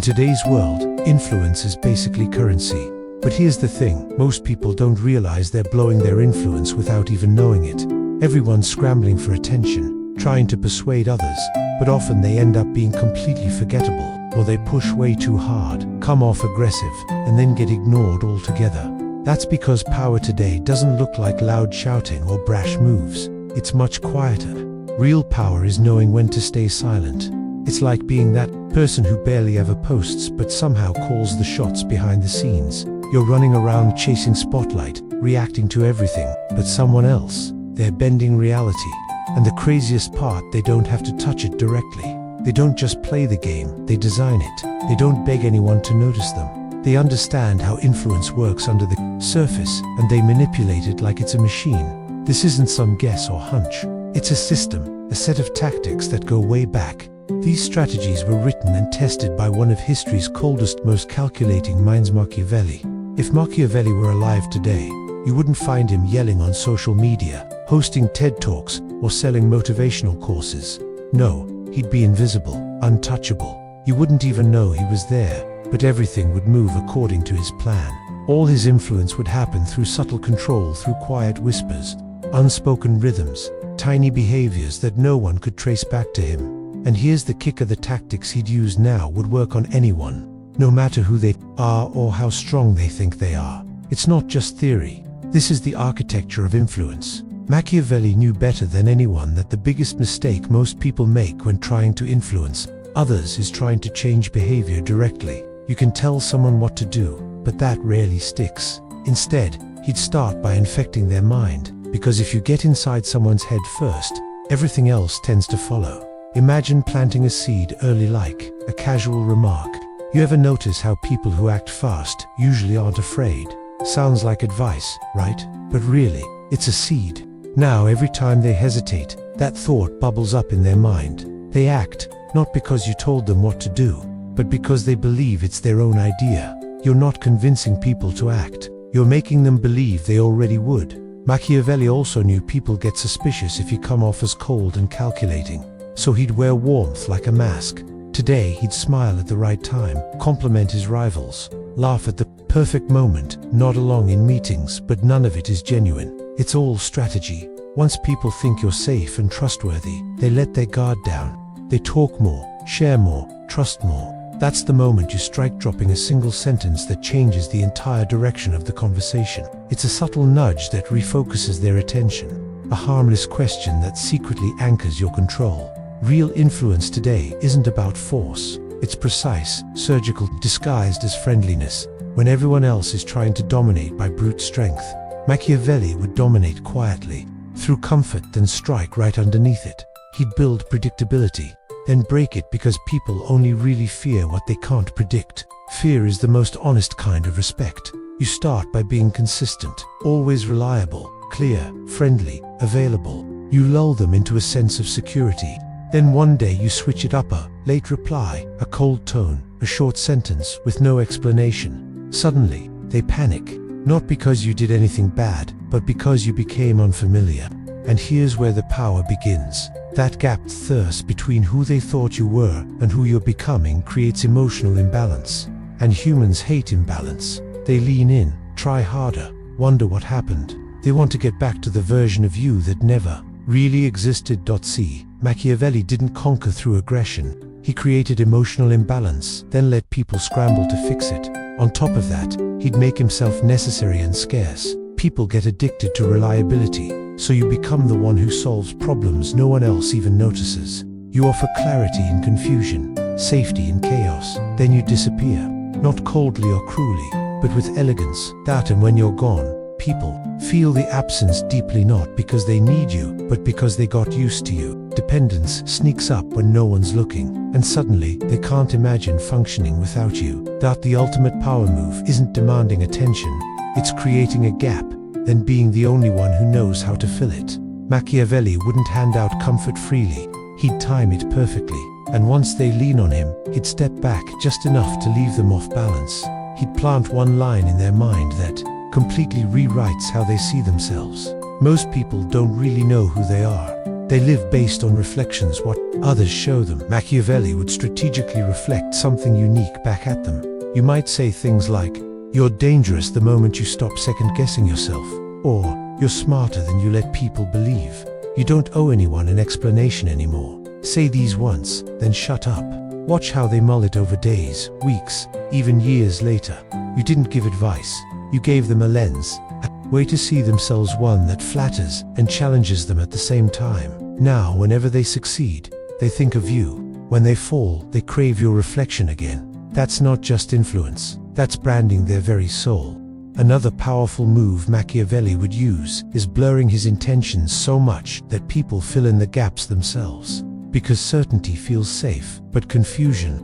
In today's world, influence is basically currency. But here's the thing, most people don't realize they're blowing their influence without even knowing it. Everyone's scrambling for attention, trying to persuade others, but often they end up being completely forgettable, or they push way too hard, come off aggressive, and then get ignored altogether. That's because power today doesn't look like loud shouting or brash moves. It's much quieter. Real power is knowing when to stay silent. It's like being that person who barely ever posts but somehow calls the shots behind the scenes. You're running around chasing spotlight, reacting to everything, but someone else, they're bending reality. And the craziest part, they don't have to touch it directly. They don't just play the game, they design it. They don't beg anyone to notice them. They understand how influence works under the surface, and they manipulate it like it's a machine. This isn't some guess or hunch. It's a system, a set of tactics that go way back. These strategies were written and tested by one of history's coldest, most calculating minds, Machiavelli. If Machiavelli were alive today, you wouldn't find him yelling on social media, hosting TED Talks, or selling motivational courses. No, he'd be invisible, untouchable. You wouldn't even know he was there, but everything would move according to his plan. All his influence would happen through subtle control, through quiet whispers, unspoken rhythms, tiny behaviors that no one could trace back to him. And here's the kicker, the tactics he'd use now would work on anyone, no matter who they are or how strong they think they are. It's not just theory. This is the architecture of influence. Machiavelli knew better than anyone that the biggest mistake most people make when trying to influence others is trying to change behavior directly. You can tell someone what to do, but that rarely sticks. Instead, he'd start by infecting their mind, because if you get inside someone's head first, everything else tends to follow. Imagine planting a seed early, like a casual remark. You ever notice how people who act fast usually aren't afraid? Sounds like advice, right? But really, it's a seed. Now every time they hesitate, that thought bubbles up in their mind. They act, not because you told them what to do, but because they believe it's their own idea. You're not convincing people to act. You're making them believe they already would. Machiavelli also knew people get suspicious if you come off as cold and calculating. So he'd wear warmth like a mask. Today he'd smile at the right time, compliment his rivals, laugh at the perfect moment, nod along in meetings, but none of it is genuine. It's all strategy. Once people think you're safe and trustworthy, they let their guard down. They talk more, share more, trust more. That's the moment you strike, dropping a single sentence that changes the entire direction of the conversation. It's a subtle nudge that refocuses their attention, a harmless question that secretly anchors your control. Real influence today isn't about force. It's precise, surgical, disguised as friendliness. When everyone else is trying to dominate by brute strength, Machiavelli would dominate quietly, through comfort, then strike right underneath it. He'd build predictability, then break it, because people only really fear what they can't predict. Fear is the most honest kind of respect. You start by being consistent, always reliable, clear, friendly, available. You lull them into a sense of security. Then one day you switch it up, a late reply, a cold tone, a short sentence with no explanation. Suddenly, they panic, not because you did anything bad, but because you became unfamiliar. And here's where the power begins. That gap, thirst between who they thought you were and who you're becoming, creates emotional imbalance. And humans hate imbalance. They lean in, try harder, wonder what happened. They want to get back to the version of you that never really existed. See, Machiavelli didn't conquer through aggression. He created emotional imbalance, then let people scramble to fix it. On top of that, he'd make himself necessary and scarce. People get addicted to reliability, so you become the one who solves problems no one else even notices. You offer clarity in confusion, safety in chaos, then you disappear. Not coldly or cruelly, but with elegance. That, and when you're gone, people feel the absence deeply, not because they need you, but because they got used to you. Dependence sneaks up when no one's looking, and suddenly they can't imagine functioning without you. That the ultimate power move isn't demanding attention, it's creating a gap, then being the only one who knows how to fill it. Machiavelli wouldn't hand out comfort freely, he'd time it perfectly, and once they lean on him, he'd step back just enough to leave them off balance. He'd plant one line in their mind that completely rewrites how they see themselves. Most people don't really know who they are. They live based on reflections, what others show them. Machiavelli would strategically reflect something unique back at them. You might say things like, "You're dangerous the moment you stop second-guessing yourself," or "You're smarter than you let people believe. You don't owe anyone an explanation anymore. Say these once, then shut up." Watch how they mull it over days, weeks, even years later. You didn't give advice. You gave them a lens, a way to see themselves, one that flatters and challenges them at the same time. Now, whenever they succeed, they think of you. When they fall, they crave your reflection again. That's not just influence. That's branding their very soul. Another powerful move Machiavelli would use is blurring his intentions so much that people fill in the gaps themselves. Because certainty feels safe, but confusion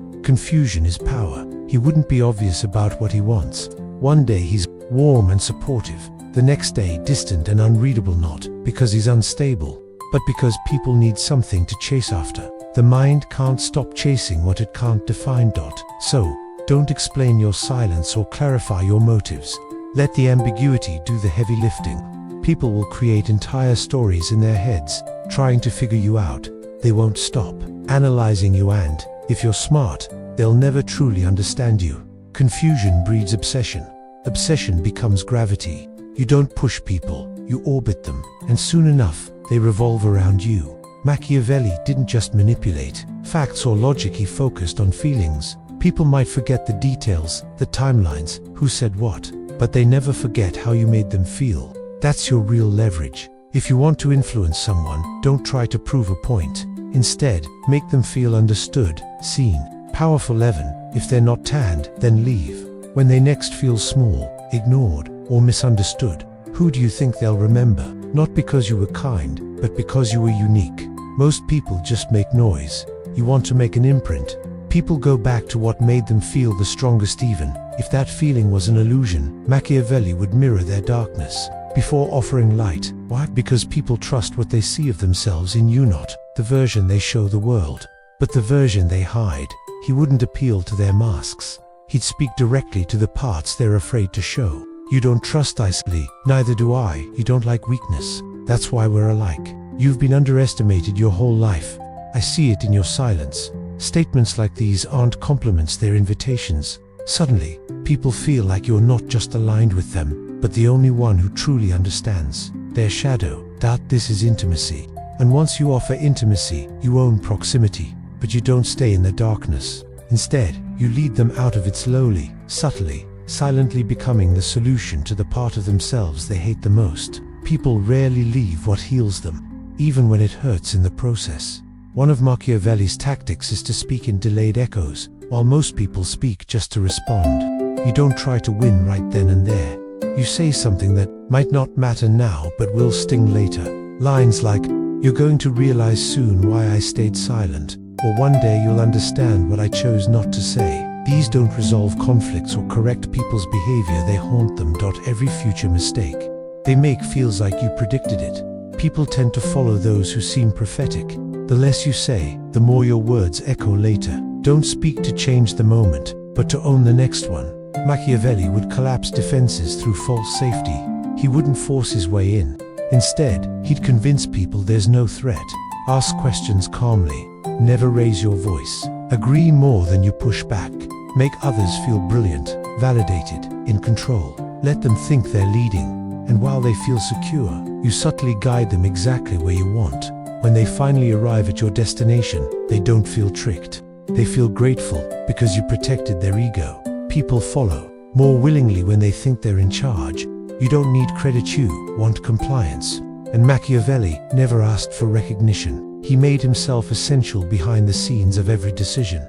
is power. He wouldn't be obvious about what he wants. One day he's warm and supportive, the next day distant and unreadable, not because he's unstable, but because people need something to chase after. The mind can't stop chasing what it can't define. So, don't explain your silence or clarify your motives. Let the ambiguity do the heavy lifting. People will create entire stories in their heads, trying to figure you out. They won't stop analyzing you, and if you're smart, they'll never truly understand you. Confusion breeds obsession. Obsession becomes gravity. You don't push people, you orbit them, and soon enough, they revolve around you. Machiavelli didn't just manipulate facts or logic, he focused on feelings. People might forget the details, the timelines, who said what, but they never forget how you made them feel. That's your real leverage. If you want to influence someone, don't try to prove a point. Instead, make them feel understood, seen, powerful. If they're not tanned, then leave. When they next feel small, ignored, or misunderstood, who do you think they'll remember? Not because you were kind, but because you were unique. Most people just make noise. You want to make an imprint. People go back to what made them feel the strongest, even if that feeling was an illusion. Machiavelli would mirror their darkness before offering light. Why? Because people trust what they see of themselves in you, not the version they show the world, but the version they hide. He wouldn't appeal to their masks. He'd speak directly to the parts they're afraid to show. You don't trust isolation, neither do I. You don't like weakness. That's why we're alike. You've been underestimated your whole life. I see it in your silence. Statements like these aren't compliments, they're invitations. Suddenly, people feel like you're not just aligned with them, but the only one who truly understands their shadow. This is intimacy. And once you offer intimacy, you own proximity, but you don't stay in the darkness. Instead, you lead them out of it slowly, subtly, silently, becoming the solution to the part of themselves they hate the most. People rarely leave what heals them, even when it hurts in the process. One of Machiavelli's tactics is to speak in delayed echoes, while most people speak just to respond. You don't try to win right then and there. You say something that might not matter now but will sting later. Lines like, "You're going to realize soon why I stayed silent," or "One day you'll understand what I chose not to say." These don't resolve conflicts or correct people's behavior, they haunt them. Every future mistake they make feels like you predicted it. People tend to follow those who seem prophetic. The less you say, the more your words echo later. Don't speak to change the moment, but to own the next one. Machiavelli would collapse defenses through false safety. He wouldn't force his way in. Instead, he'd convince people there's no threat. Ask questions calmly. Never raise your voice. Agree more than you push back. Make others feel brilliant, validated, in control. Let them think they're leading. And while they feel secure, you subtly guide them exactly where you want. When they finally arrive at your destination, they don't feel tricked. They feel grateful because you protected their ego. People follow more willingly when they think they're in charge. You don't need credit, you want compliance. And Machiavelli never asked for recognition. He made himself essential behind the scenes of every decision.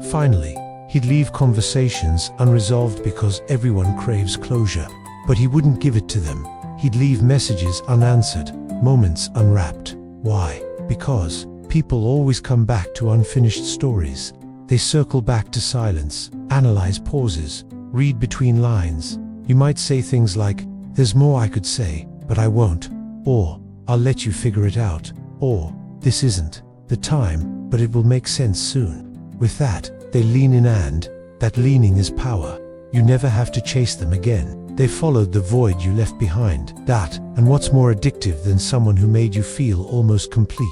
Finally, he'd leave conversations unresolved because everyone craves closure. But he wouldn't give it to them. He'd leave messages unanswered, moments unwrapped. Why? Because people always come back to unfinished stories. They circle back to silence, analyze pauses, read between lines. You might say things like, "There's more I could say, but I won't," or "I'll let you figure it out," or "This isn't the time, but it will make sense soon." With that, they lean in, and that leaning is power. You never have to chase them again. They followed the void you left behind. That, and what's more addictive than someone who made you feel almost complete?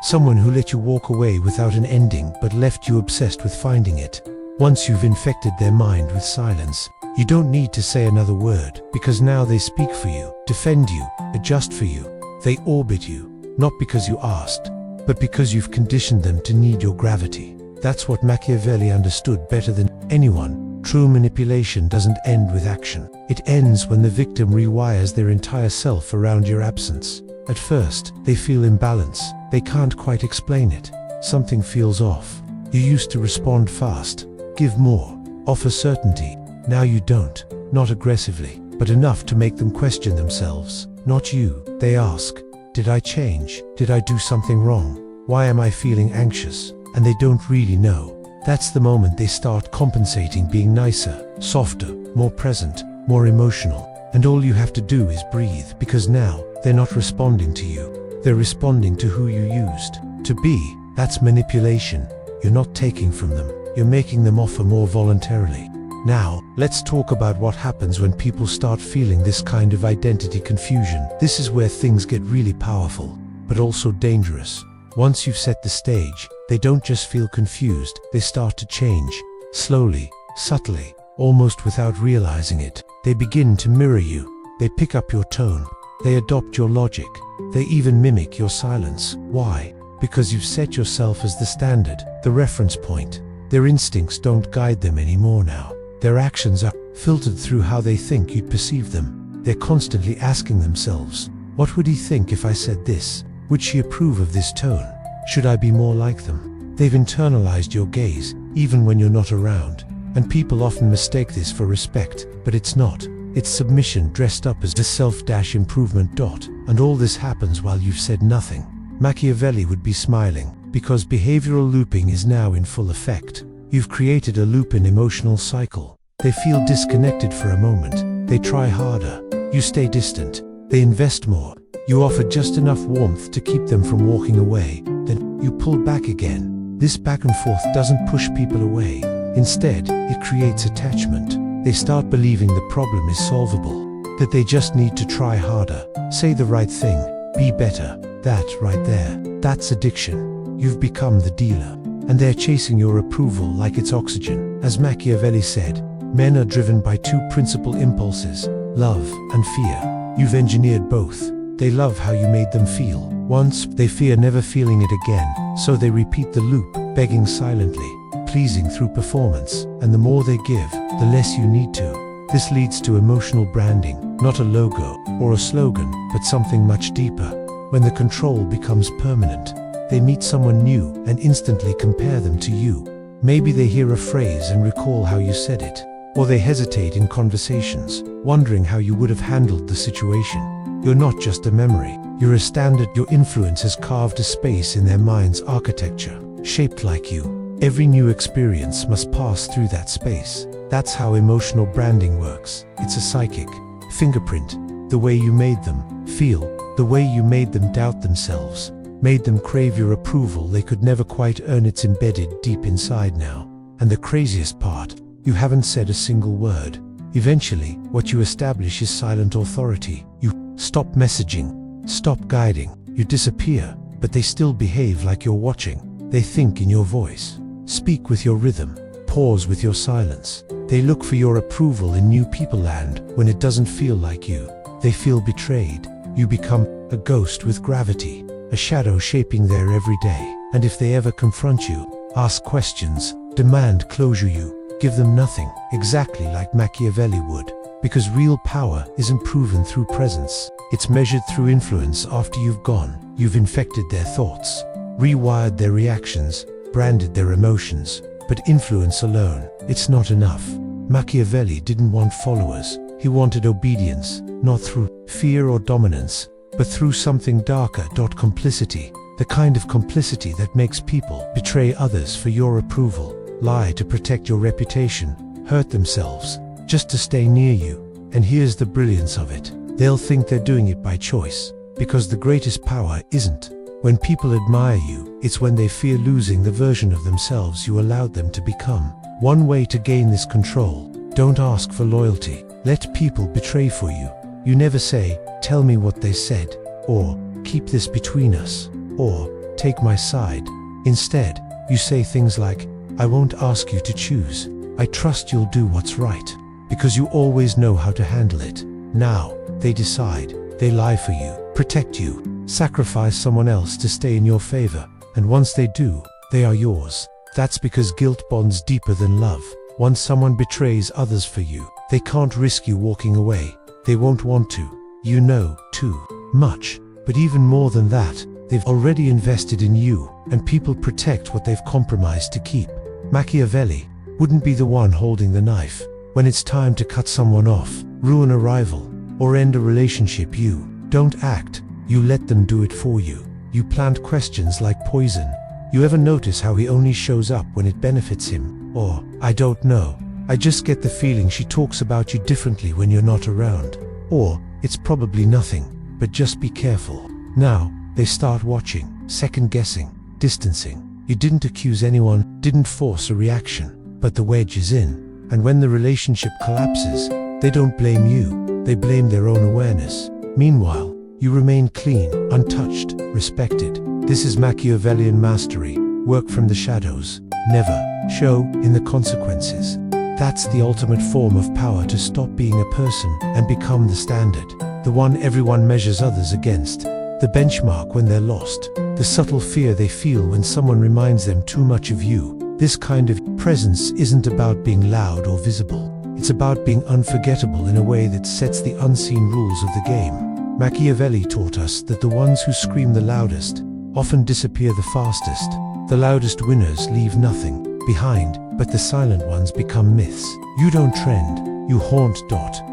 Someone who let you walk away without an ending but left you obsessed with finding it. Once you've infected their mind with silence, you don't need to say another word, because now they speak for you, defend you, adjust for you. They orbit you, not because you asked, but because you've conditioned them to need your gravity. That's what Machiavelli understood better than anyone. True manipulation doesn't end with action. It ends when the victim rewires their entire self around your absence. At first, they feel imbalance. They can't quite explain it. Something feels off. You used to respond fast, give more, offer certainty. Now you don't. Not aggressively, but enough to make them question themselves. Not you. They ask, did I change? Did I do something wrong? Why am I feeling anxious? And they don't really know. That's the moment they start compensating, being nicer, softer, more present, more emotional. And all you have to do is breathe, because now they're not responding to you. They're responding to who you used to be. That's manipulation. You're not taking from them. You're making them offer more voluntarily. Now, let's talk about what happens when people start feeling this kind of identity confusion. This is where things get really powerful, but also dangerous. Once you've set the stage, they don't just feel confused, they start to change. Slowly, subtly, almost without realizing it. They begin to mirror you. They pick up your tone. They adopt your logic. They even mimic your silence. Why? Because you've set yourself as the standard, the reference point. Their instincts don't guide them anymore now. Their actions are filtered through how they think you'd perceive them. They're constantly asking themselves, what would he think if I said this? Would she approve of this tone? Should I be more like them? They've internalized your gaze, even when you're not around. And people often mistake this for respect, but it's not. It's submission dressed up as the self-improvement. And all this happens while you've said nothing. Machiavelli would be smiling, because behavioral looping is now in full effect. You've created a loop in emotional cycle. They feel disconnected for a moment. They try harder. You stay distant. They invest more. You offer just enough warmth to keep them from walking away. Then you pull back again. This back and forth doesn't push people away. Instead, it creates attachment. They start believing the problem is solvable, that they just need to try harder, say the right thing, be better. That right there, that's addiction. You've become the dealer, and they're chasing your approval like it's oxygen. As Machiavelli said, men are driven by two principal impulses, love and fear. You've engineered both. They love how you made them feel. Once, they fear never feeling it again, so they repeat the loop, begging silently, pleasing through performance, and the more they give, the less you need to. This leads to emotional branding, not a logo or a slogan, but something much deeper. When the control becomes permanent, they meet someone new and instantly compare them to you. Maybe they hear a phrase and recall how you said it, or they hesitate in conversations, wondering how you would have handled the situation. You're not just a memory, you're a standard. Your influence has carved a space in their mind's architecture, shaped like you. Every new experience must pass through that space. That's how emotional branding works. It's a psychic fingerprint. The way you made them feel, the way you made them doubt themselves, made them crave your approval they could never quite earn. It's embedded deep inside now. And the craziest part, you haven't said a single word. Eventually, what you establish is silent authority. You stop messaging, stop guiding, you disappear, but they still behave like you're watching. They think in your voice, speak with your rhythm, pause with your silence. They look for your approval in new people land when it doesn't feel like you. They feel betrayed. You become a ghost with gravity, a shadow shaping their every day. And if they ever confront you, ask questions, demand closure, you give them nothing, exactly like Machiavelli would. Because real power isn't proven through presence. It's measured through influence. After you've gone, you've infected their thoughts, rewired their reactions, branded their emotions. But influence alone, it's not enough. Machiavelli didn't want followers. He wanted obedience, not through fear or dominance, but through something darker. Complicity. The kind of complicity that makes people betray others for your approval, lie to protect your reputation, hurt themselves, just to stay near you. And here's the brilliance of it. They'll think they're doing it by choice, because the greatest power isn't when people admire you, it's when they fear losing the version of themselves you allowed them to become. One way to gain this control, Don't ask for loyalty. Let people betray for you. You never say, "Tell me what they said," or "Keep this between us," or "Take my side." Instead, you say things like, "I won't ask you to choose. I trust you'll do what's right," because you always know how to handle it. Now, they decide. They lie for you, protect you, sacrifice someone else to stay in your favor, and once they do, they are yours. That's because guilt bonds deeper than love. Once someone betrays others for you, they can't risk you walking away. They won't want to. You know too much. But even more than that, they've already invested in you, and people protect what they've compromised to keep. Machiavelli wouldn't be the one holding the knife. When it's time to cut someone off, ruin a rival, or end a relationship, you don't act. You let them do it for you. You plant questions like poison. You ever notice how he only shows up when it benefits him? Or, "I don't know. I just get the feeling she talks about you differently when you're not around." Or, "It's probably nothing, but just be careful." Now, they start watching, second-guessing, distancing. You didn't accuse anyone, didn't force a reaction, but the wedge is in. And when the relationship collapses, they don't blame you, they blame their own awareness. Meanwhile, you remain clean, untouched, respected. This is Machiavellian mastery. Work from the shadows. Never show in the consequences. That's the ultimate form of power, to stop being a person and become the standard. The one everyone measures others against. The benchmark when they're lost. The subtle fear they feel when someone reminds them too much of you. This kind of presence isn't about being loud or visible. It's about being unforgettable in a way that sets the unseen rules of the game. Machiavelli taught us that the ones who scream the loudest often disappear the fastest. The loudest winners leave nothing behind, but the silent ones become myths. You don't trend, you haunt.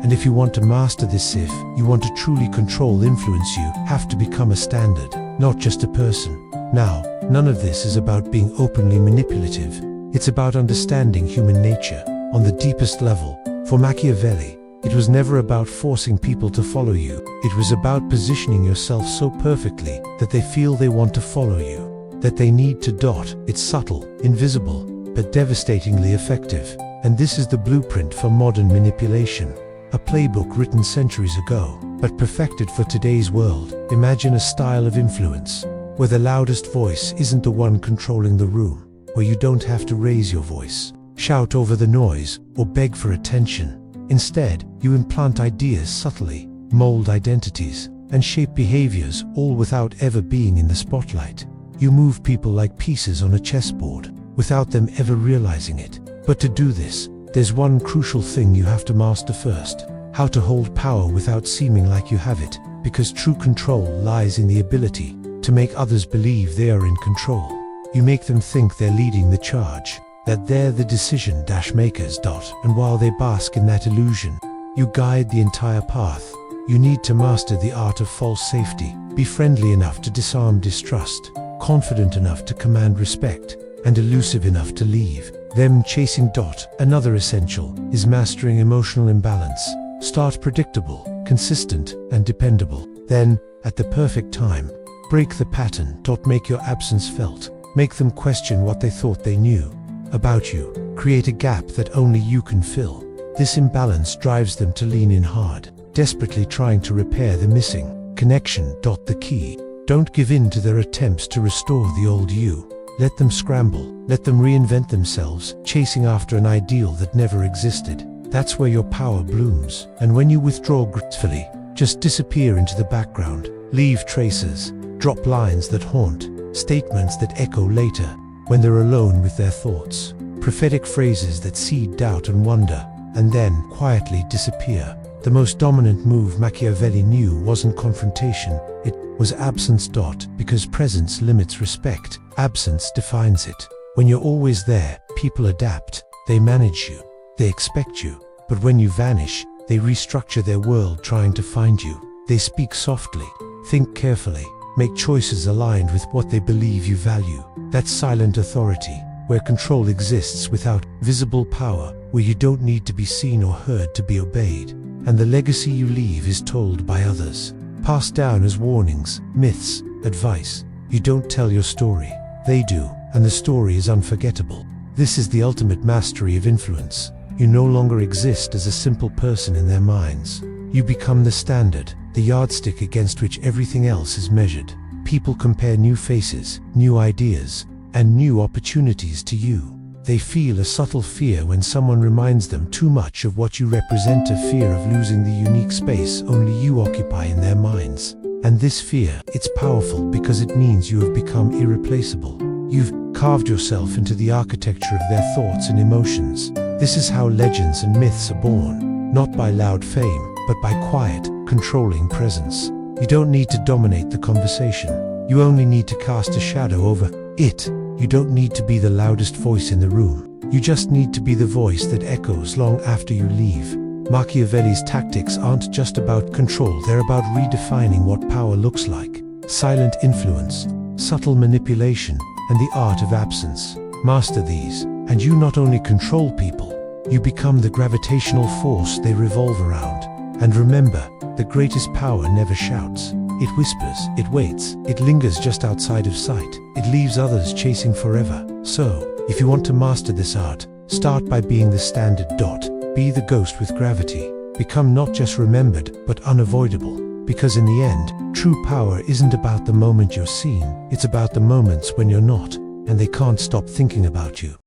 And if you want to master this, if you want to truly control influence, you have to become a standard, not just a person. Now, none of this is about being openly manipulative. It's about understanding human nature on the deepest level. For Machiavelli, it was never about forcing people to follow you. It was about positioning yourself so perfectly that they feel they want to follow you, that they need to. It's subtle, invisible, but devastatingly effective. And this is the blueprint for modern manipulation. A playbook written centuries ago, but perfected for today's world. Imagine a style of influence where the loudest voice isn't the one controlling the room, where you don't have to raise your voice, shout over the noise, or beg for attention. Instead, you implant ideas subtly, mold identities, and shape behaviors, all without ever being in the spotlight. You move people like pieces on a chessboard, without them ever realizing it. But to do this, there's one crucial thing you have to master first: how to hold power without seeming like you have it, because true control lies in the ability to make others believe they are in control. You make them think they're leading the charge, that they're the decision-makers. And while they bask in that illusion, you guide the entire path. You need to master the art of false safety. Be friendly enough to disarm distrust, confident enough to command respect, and elusive enough to leave them chasing. Another essential is mastering emotional imbalance. Start predictable, consistent, and dependable. Then, at the perfect time, break the pattern. Make your absence felt. Make them question what they thought they knew about you. Create a gap that only you can fill. This imbalance drives them to lean in hard, desperately trying to repair the missing connection. The key: don't give in to their attempts to restore the old you. Let them scramble. Let them reinvent themselves, chasing after an ideal that never existed. That's where your power blooms. And when you withdraw gracefully, just disappear into the background. Leave traces. Drop lines that haunt. Statements that echo later, when they're alone with their thoughts. Prophetic phrases that seed doubt and wonder, and then quietly disappear. The most dominant move Machiavelli knew wasn't confrontation, it was absence. Because presence limits respect, absence defines it. When you're always there, people adapt, they manage you, they expect you. But when you vanish, they restructure their world trying to find you. They speak softly, think carefully, make choices aligned with what they believe you value. That's silent authority, where control exists without visible power, where you don't need to be seen or heard to be obeyed. And the legacy you leave is told by others, passed down as warnings, myths, advice. You don't tell your story, they do, and the story is unforgettable. This is the ultimate mastery of influence. You no longer exist as a simple person in their minds. You become the standard, the yardstick against which everything else is measured. People compare new faces, new ideas, and new opportunities to you. They feel a subtle fear when someone reminds them too much of what you represent, a fear of losing the unique space only you occupy in their minds. And this fear, it's powerful because it means you have become irreplaceable. You've carved yourself into the architecture of their thoughts and emotions. This is how legends and myths are born, not by loud fame, but by quiet, controlling presence. You don't need to dominate the conversation. You only need to cast a shadow over it. You don't need to be the loudest voice in the room. You just need to be the voice that echoes long after you leave. Machiavelli's tactics aren't just about control, they're about redefining what power looks like. Silent influence, subtle manipulation, and the art of absence. Master these, and you not only control people, you become the gravitational force they revolve around. And remember, the greatest power never shouts. It whispers, it waits, it lingers just outside of sight. It leaves others chasing forever. So, if you want to master this art, start by being the standard dot. Be the ghost with gravity. Become not just remembered, but unavoidable. Because in the end, true power isn't about the moment you're seen, it's about the moments when you're not, and they can't stop thinking about you.